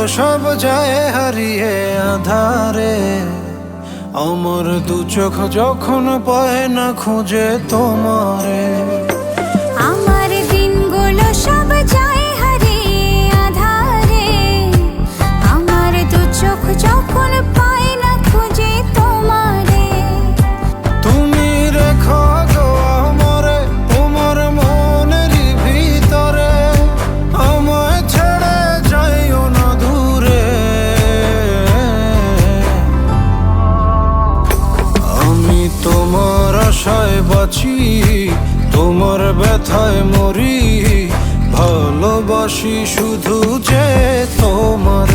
সব যায় হারিয়ে আধারে, আমার দু চোখ যখন পায় না খুঁজে তোমারে। আমার দিনগুলো সব যায় হারিয়ে আঁধারে, আমার দু চোখ যখন পায় না খুঁজে তোমারে। তুমি রেখো গো আমারে তোমার মনের ভিতরে, আমায় ছেড়ে যাইও না দূরে। আমি তোমার আশায় বাঁচি, তোমার ব্যথায় মরি, ভালোবাসি শুধু যে তোমার।